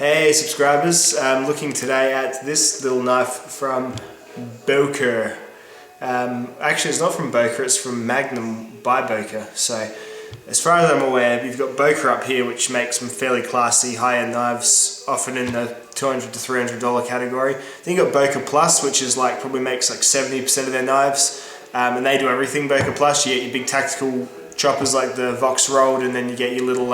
Hey subscribers, I'm looking today at this little knife from Boker. Actually it's not from Boker, it's from Magnum by Boker. So as far as I'm aware, you've got Boker up here, which makes some fairly classy high-end knives, often in the $200 to $300 category. Then you've got Boker Plus, which is like probably makes like 70% of their knives, and they do everything Boker Plus. You get your big tactical choppers like the Vox rolled, and then you get your little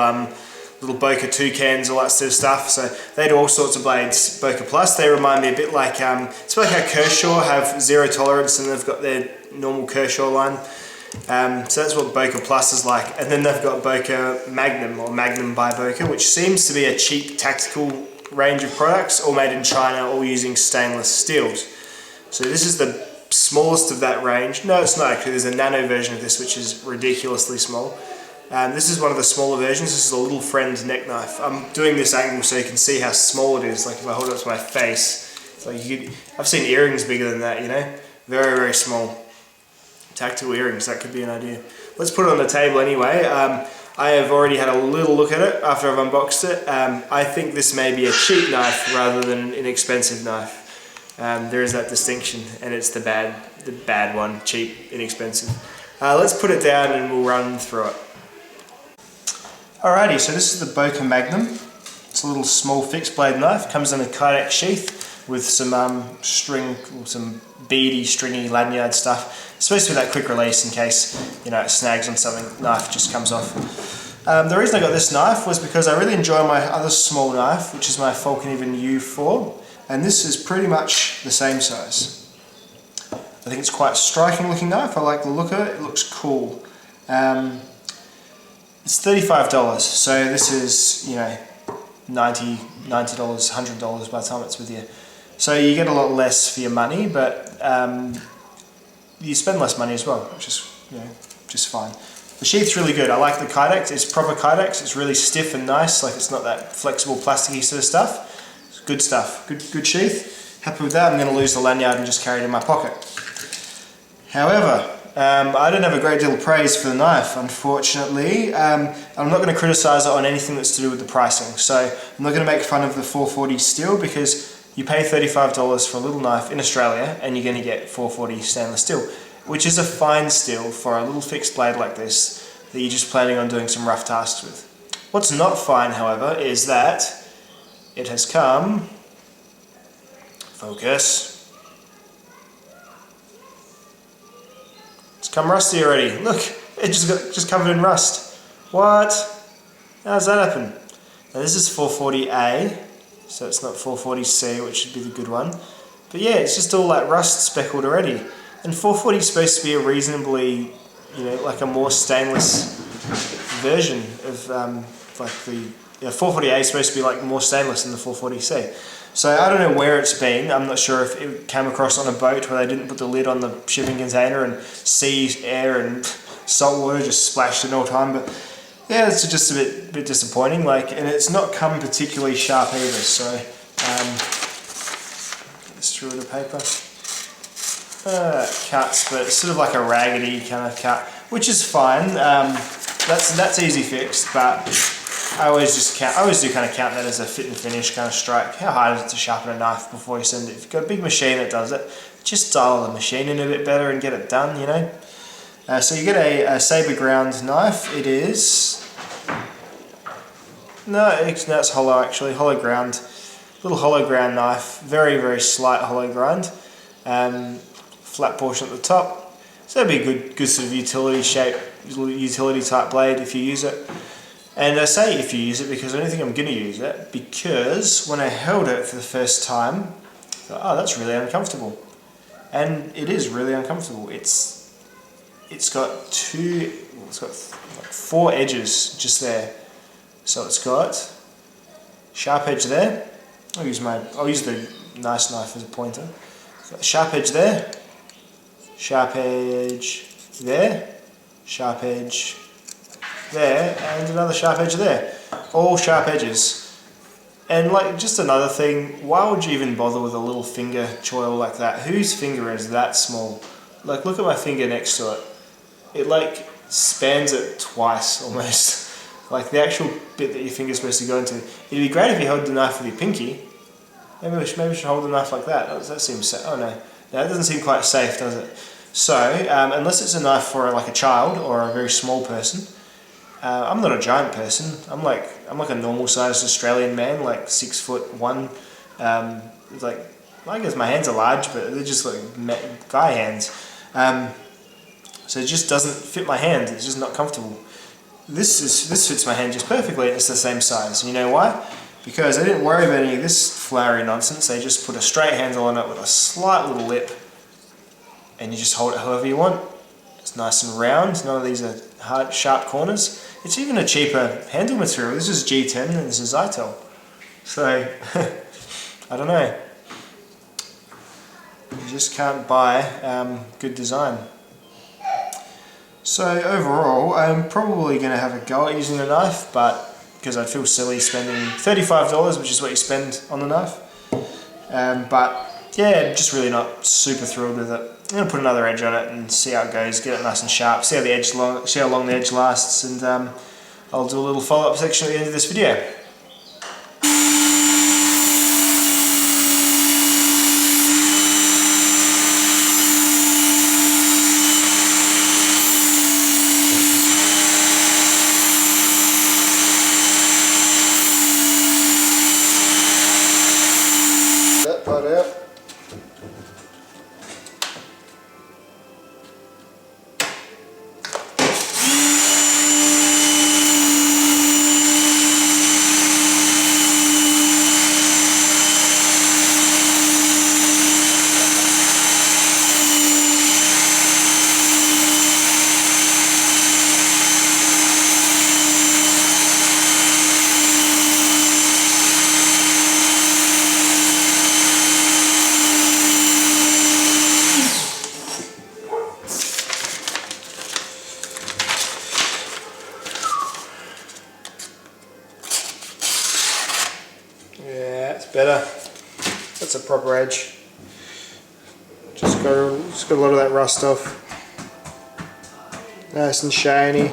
Boker toucans, all that sort of stuff. So they do all sorts of blades, Boker Plus. They remind me a bit like, it's like how Kershaw have zero tolerance and they've got their normal Kershaw line. So that's what Boker Plus is like. And then they've got Boker Magnum, or Magnum by Boker, which seems to be a cheap tactical range of products, all made in China, all using stainless steels. So this is the smallest of that range. No, it's not actually. There's a nano version of this, which is ridiculously small. This is one of the smaller versions. This is a little friend neck knife. I'm doing this angle so you can see how small it is. Like if I hold it up to my face, it's like I've seen earrings bigger than that, you know? Very, very small. Tactical earrings, that could be an idea. Let's put it on the table anyway. I have already had a little look at it after I've unboxed it. I think this may be a cheap knife rather than an inexpensive knife. There is that distinction, and it's the bad one, cheap, inexpensive. Let's put it down and we'll run through it. Alrighty, so this is the Boker Magnum. It's a little small fixed blade knife. Comes in a kydex sheath with some string, or some beady, stringy lanyard stuff. It's supposed to be that quick release in case, you know, it snags on something, knife just comes off. The reason I got this knife was because I really enjoy my other small knife, which is my Falcon Even U4, and this is pretty much the same size. I think it's quite a striking looking knife. I like the look of it. It looks cool. It's $35, so this is, you know, $90, $100 by the time it's with you. So you get a lot less for your money, but you spend less money as well, which is, you know, just fine. The sheath's really good. I like the kydex. It's proper kydex. It's really stiff and nice. Like it's not that flexible, plasticky sort of stuff. It's good stuff. Good sheath. Happy with that. I'm going to lose the lanyard and just carry it in my pocket. However, I don't have a great deal of praise for the knife, unfortunately. I'm not going to criticise it on anything that's to do with the pricing. So I'm not going to make fun of the 440 steel, because you pay $35 for a little knife in Australia and you're going to get 440 stainless steel, which is a fine steel for a little fixed blade like this that you're just planning on doing some rough tasks with. What's not fine, however, is that it has come... Focus. It's come rusty already. Look, it just covered in rust. What? How does that happen? Now this is 440A, so it's not 440C, which should be the good one. But yeah, it's just all like rust speckled already. And 440 is supposed to be a reasonably, you know, like a more stainless version of like the, you know, 440A is supposed to be like more stainless than the 440C. So I don't know where it's been. I'm not sure if it came across on a boat where they didn't put the lid on the shipping container and sea, air and salt water just splashed it all the time. But yeah, it's just a bit disappointing. Like, and it's not come particularly sharp either. So let's through the paper. Cuts, but it's sort of like a raggedy kind of cut, which is fine. That's easy fixed, but I always do kind of count that as a fit and finish kind of strike. How hard is it to sharpen a knife before you send it? If you've got a big machine that does it, just dial the machine in a bit better and get it done, you know. So you get a saber ground knife. It is... No, it's hollow actually, hollow ground. Little hollow ground knife, very, very slight hollow grind. Flat portion at the top. So that'd be a good sort of utility shape, utility type blade if you use it. And I say if you use it because I don't think I'm going to use it, because when I held it for the first time, I thought, oh, that's really uncomfortable. And it is really uncomfortable. It's got like 4 edges just there. So it's got sharp edge there. I'll use the nice knife as a pointer. It's got a sharp edge there, sharp edge there, sharp edge there, and another sharp edge there. All sharp edges. And like, just another thing, why would you even bother with a little finger choil like that? Whose finger is that small? Like, look at my finger next to it. It like spans it twice almost. like the actual bit that your finger's supposed to go into. It'd be great if you held the knife with your pinky. Maybe we should hold the knife like that. That seems safe. Oh no, that doesn't seem quite safe, does it? So, unless it's a knife for like a child or a very small person, I'm not a giant person. I'm like a normal sized Australian man, like 6'1". Like I guess my hands are large, but they're just like guy hands. So it just doesn't fit my hand. It's just not comfortable. This fits my hand just perfectly, and it's the same size. You know why? Because they didn't worry about any of this flowery nonsense. They just put a straight handle on it with a slight little lip, and you just hold it however you want. It's nice and round. None of these are hard, sharp corners. It's even a cheaper handle material. This is G10 and this is ITEL. So, I don't know. You just can't buy good design. So overall, I'm probably going to have a go at using the knife, but because I feel silly spending $35, which is what you spend on the knife. But yeah, just really not super thrilled with it. I'm going to put another edge on it and see how it goes, get it nice and sharp, see how long the edge lasts, and I'll do a little follow-up section at the end of this video. That part out. Yeah, it's better. That's a proper edge. Just got a lot of that rust off. Nice and shiny.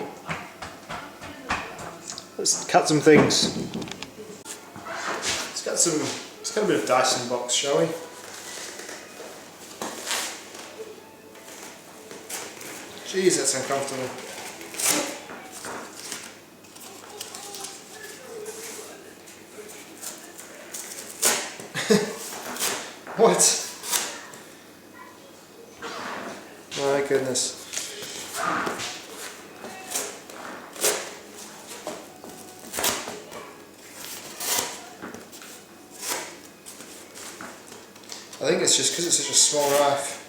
Let's cut some things. It's got a bit of Dyson box, shall we? Jeez, that's uncomfortable. What? My goodness. I think it's just because it's such a small knife.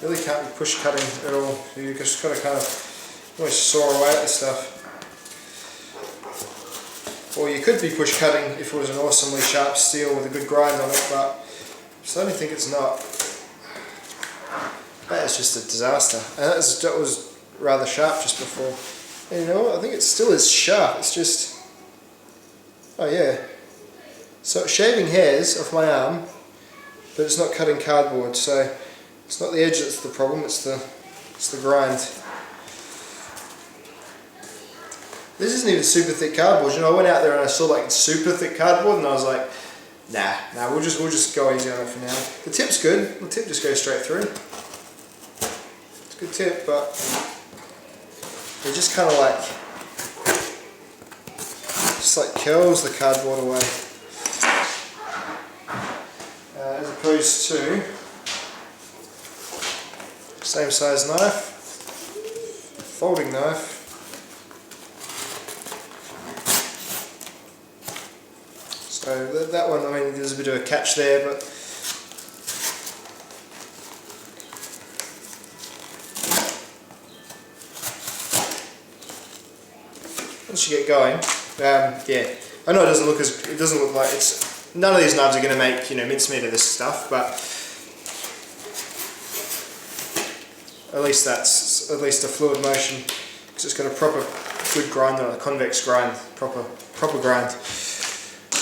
You really can't be push cutting at all. You just got to kind of almost saw away at the stuff. Or you could be push cutting if it was an awesomely sharp steel with a good grind on it, but I certainly think it's not. That is just a disaster. And that was rather sharp just before. And you know what? I think it still is sharp. It's just... Oh yeah. So shaving hairs off my arm, but it's not cutting cardboard, so it's not the edge that's the problem, it's the grind. This isn't even super thick cardboard. You know, I went out there and I saw like super thick cardboard, and I was like, nah, we'll just go easy on it for now. The tip's good. The tip just goes straight through. It's a good tip, but it just kind of like curls the cardboard away, as opposed to same size knife, folding knife. So that one, I mean, there's a bit of a catch there, but once you get going, yeah, I know it doesn't look like it's. None of these knives are going to make, you know, mincemeat of this stuff, but at least that's a fluid motion, because it's got a proper good grind on it, a convex grind, proper grind.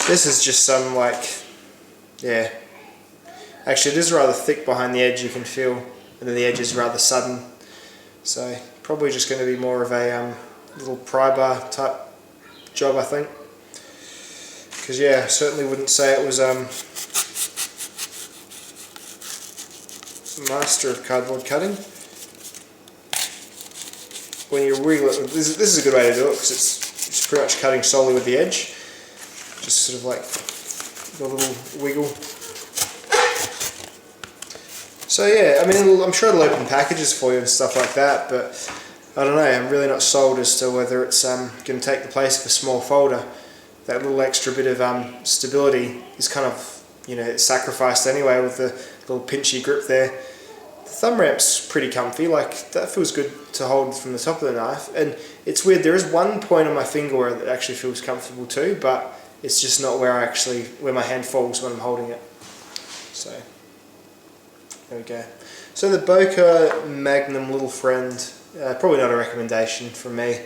This is just some like, yeah, actually it is rather thick behind the edge, you can feel, and then the edge is rather sudden, so probably just going to be more of a little pry bar type job, I think. Because yeah, I certainly wouldn't say it was master of cardboard cutting. When you wiggle it, this is a good way to do it because it's pretty much cutting solely with the edge. Just sort of like a little wiggle. So yeah, I mean, I'm sure it'll open packages for you and stuff like that, but I don't know, I'm really not sold as to whether it's going to take the place of a small folder. That little extra bit of stability is kind of, you know, sacrificed anyway with the little pinchy grip there. The thumb ramp's pretty comfy, like that feels good to hold from the top of the knife, and it's weird, there is one point on my finger where it actually feels comfortable too, but it's just not where where my hand falls when I'm holding it. So there we go. So the Boker Magnum little friend, probably not a recommendation from me.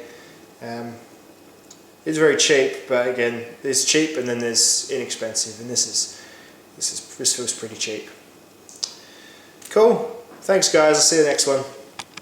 It's very cheap, but again, there's cheap and then there's inexpensive, and this feels pretty cheap. Cool. Thanks guys, I'll see you next one.